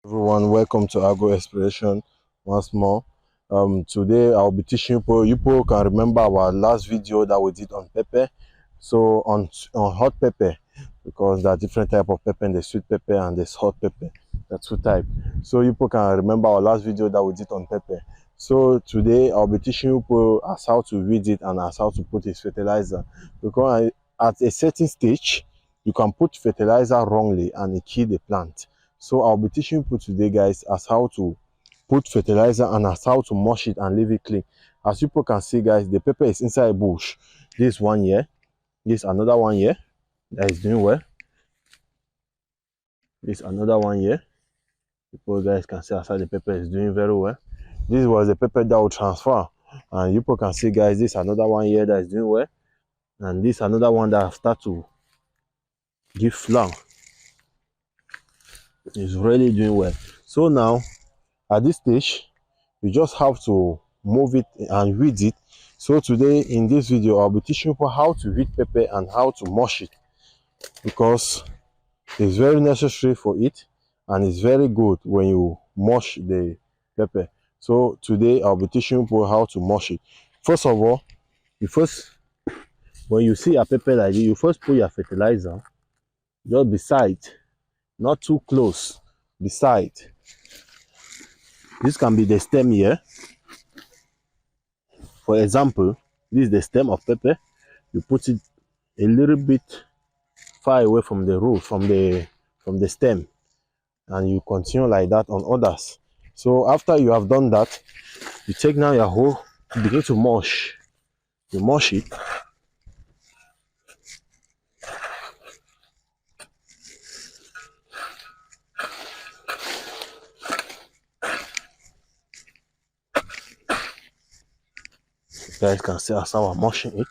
Everyone, welcome to Agro Exploration once more. Today I'll be teaching you people can remember our last video that we did on pepper. So on hot pepper, because there are different type of pepper, and there's sweet pepper and there's hot pepper. There are two types. So you people can remember our last video that we did on pepper. So today I'll be teaching you people as how to read it and as how to put its fertilizer. Because at a certain stage, you can put fertilizer wrongly and it kill the plant. So I'll be teaching people today, guys, as how to put fertilizer and as how to mush it and leave it clean. As people can see, guys, the pepper is inside a bush. This one here, this another one here that is doing well. This another one here. People guys can see outside the pepper is doing very well. This was the pepper that will transfer, and people can see, guys, this another one here that is doing well, and this another one that start to give flower. Is really doing well. So now at this stage you just have to move it and weed it. So today in this video I'll be teaching people how to weed pepper and how to mush it, because it's very necessary for it and it's very good when you mush the pepper. So today I'll be teaching people how to mush it. First of all, when you see a pepper like this, you first put your fertilizer just beside, not too close, beside. This can be the stem here. For example, this is the stem of pepper. You put it a little bit far away from the root, from the stem, and you continue like that on others. So after you have done that, you take now your hoe, you begin to mush. You mush it. You guys can see how I'm mushing it.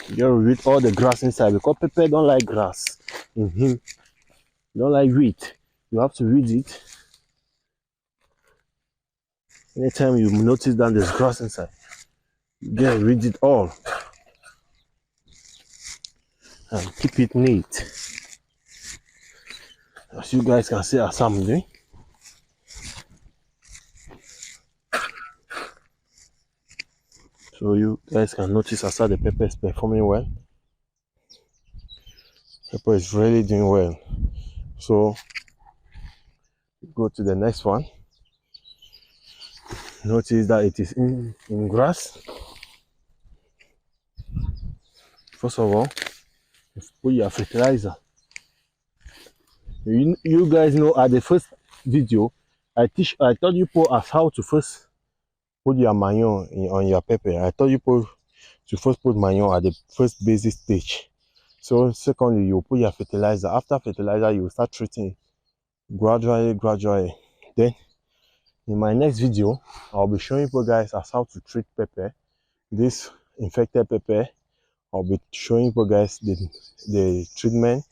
You gotta weed all the grass inside, because pepper don't like grass in him. Don't like weed. You have to weed it. Anytime you notice that there's grass inside, you gotta weed it all and keep it neat. As you guys can see as I'm doing. So you guys can notice as the pepper is performing well. Pepper is really doing well. So go to the next one. Notice that it is in grass. First of all, you put your fertilizer. You guys know at the first video I taught you as how to first put your manure on your pepper. I taught you to first put manure at the first basic stage. So secondly, you put your fertilizer. After fertilizer, you start treating gradually. Then in my next video, I'll be showing you guys as how to treat pepper. This infected pepper, I'll be showing you guys the treatment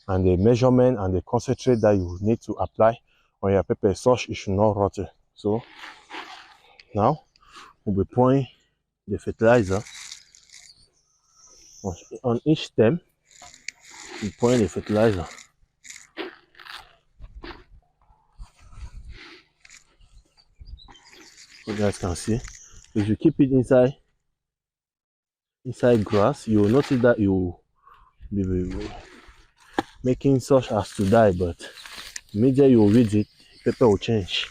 and the measurement and the concentrate that you need to apply on your pepper, such it should not rot. So now we'll be pouring the fertilizer on each stem. We're pouring the fertilizer. You guys can see, if you keep it inside grass, you will notice that you will be making such as to die, but immediately you will weed it, pepper will change.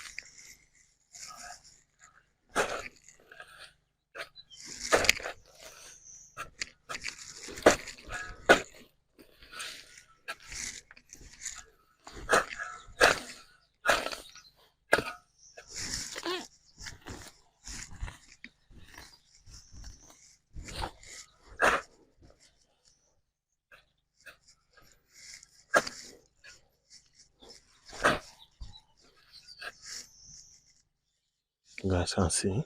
You guys can see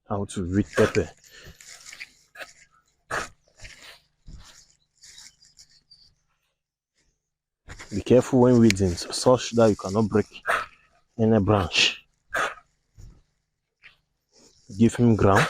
how to weed pepper. Be careful when weeding, such that you cannot break any branch. Give him ground.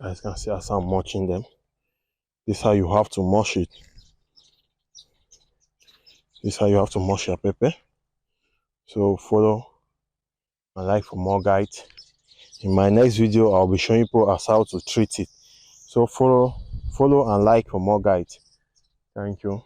As you can see, as I'm mulching them, this is how you have to mulch it. This is how you have to mulch your pepper. So follow and like for more guides. In my next video, I'll be showing you as how to treat it. So follow and like for more guides. Thank you.